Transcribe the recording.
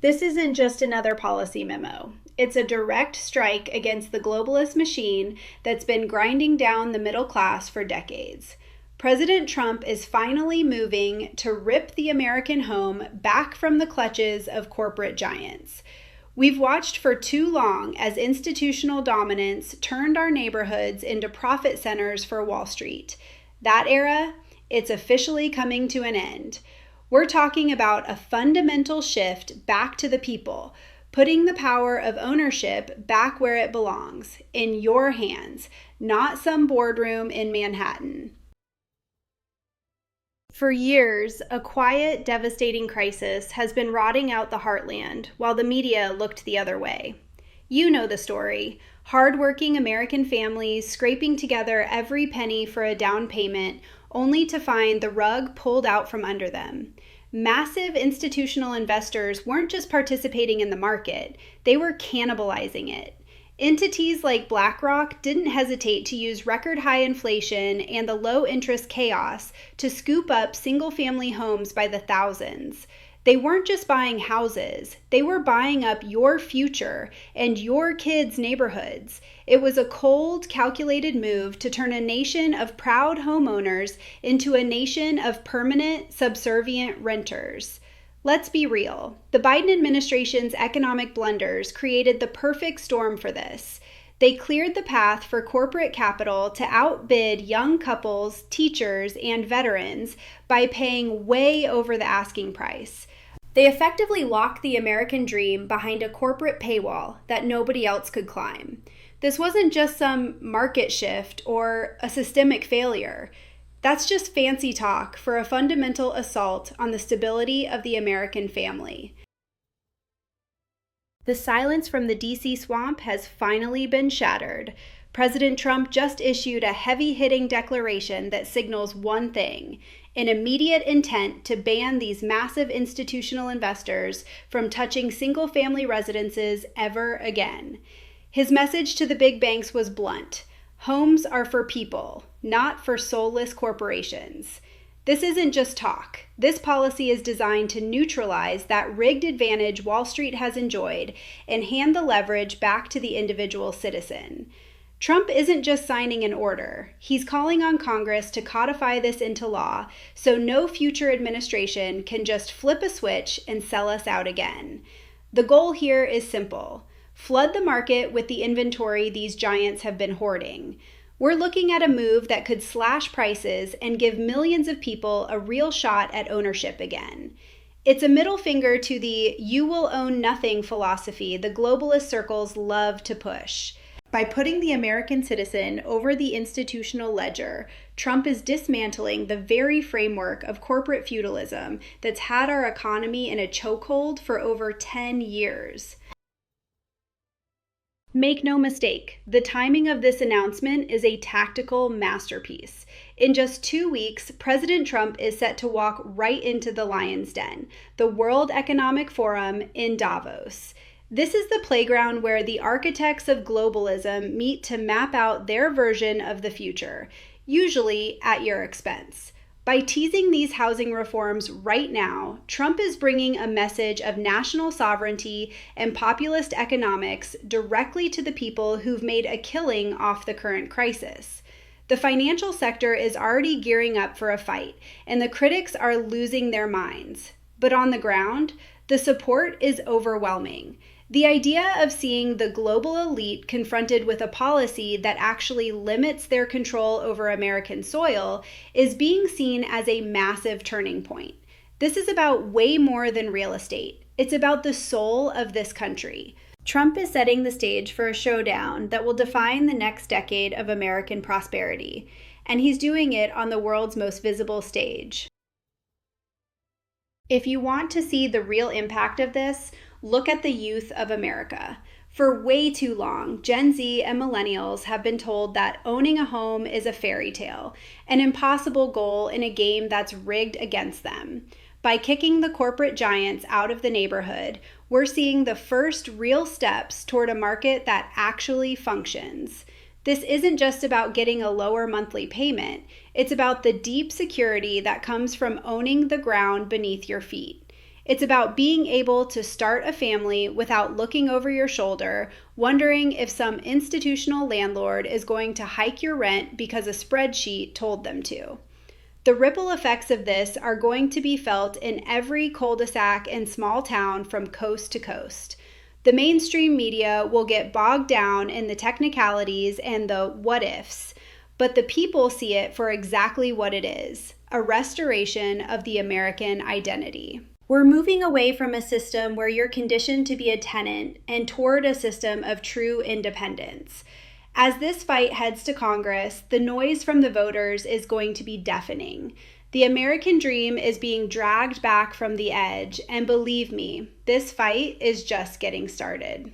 This isn't just another policy memo. It's a direct strike against the globalist machine that's been grinding down the middle class for decades. President Trump is finally moving to rip the American home back from the clutches of corporate giants. We've watched for too long as institutional dominance turned our neighborhoods into profit centers for Wall Street. That era, it's officially coming to an end. We're talking about a fundamental shift back to the people, putting the power of ownership back where it belongs, in your hands, not some boardroom in Manhattan. For years, a quiet, devastating crisis has been rotting out the heartland while the media looked the other way. You know the story. Hardworking American families scraping together every penny for a down payment only to find the rug pulled out from under them. Massive institutional investors weren't just participating in the market, they were cannibalizing it. Entities like Blackrock didn't hesitate to use record high inflation and the low interest chaos to scoop up single family homes by the thousands. They weren't just buying houses, they were buying up your future and your kids' neighborhoods. It was a cold, calculated move to turn a nation of proud homeowners into a nation of permanent, subservient renters. Let's be real. The Biden administration's economic blunders created the perfect storm for this. They cleared the path for corporate capital to outbid young couples, teachers, and veterans by paying way over the asking price. They effectively locked the American dream behind a corporate paywall that nobody else could climb. This wasn't just some market shift or a systemic failure. That's just fancy talk for a fundamental assault on the stability of the American family. The silence from the DC swamp has finally been shattered. President Trump just issued a heavy-hitting declaration that signals one thing: an immediate intent to ban these massive institutional investors from touching single-family residences ever again. His message to the big banks was blunt: homes are for people, not for soulless corporations. This isn't just talk. This policy is designed to neutralize that rigged advantage Wall Street has enjoyed and hand the leverage back to the individual citizen. Trump isn't just signing an order. He's calling on Congress to codify this into law so no future administration can just flip a switch and sell us out again. The goal here is simple: flood the market with the inventory these giants have been hoarding. We're looking at a move that could slash prices and give millions of people a real shot at ownership again. It's a middle finger to the "you will own nothing" philosophy the globalist circles love to push. By putting the American citizen over the institutional ledger, Trump is dismantling the very framework of corporate feudalism that's had our economy in a chokehold for over 10 years. Make no mistake, the timing of this announcement is a tactical masterpiece. In just 2 weeks, President Trump is set to walk right into the lion's den, the World Economic Forum in Davos. This is the playground where the architects of globalism meet to map out their version of the future, usually at your expense. By teasing these housing reforms right now, Trump is bringing a message of national sovereignty and populist economics directly to the people who've made a killing off the current crisis. The financial sector is already gearing up for a fight, and the critics are losing their minds. But on the ground, the support is overwhelming. The idea of seeing the global elite confronted with a policy that actually limits their control over American soil is being seen as a massive turning point. This is about way more than real estate. It's about the soul of this country. Trump is setting the stage for a showdown that will define the next decade of American prosperity, and he's doing it on the world's most visible stage. If you want to see the real impact of this, look at the youth of America. For way too long, Gen Z and millennials have been told that owning a home is a fairy tale, an impossible goal in a game that's rigged against them. By kicking the corporate giants out of the neighborhood, we're seeing the first real steps toward a market that actually functions. This isn't just about getting a lower monthly payment, it's about the deep security that comes from owning the ground beneath your feet. It's about being able to start a family without looking over your shoulder, wondering if some institutional landlord is going to hike your rent because a spreadsheet told them to. The ripple effects of this are going to be felt in every cul-de-sac and small town from coast to coast. The mainstream media will get bogged down in the technicalities and the what ifs, but the people see it for exactly what it is, a restoration of the American identity. We're moving away from a system where you're conditioned to be a tenant and toward a system of true independence. As this fight heads to Congress, the noise from the voters is going to be deafening. The American dream is being dragged back from the edge, and believe me, this fight is just getting started.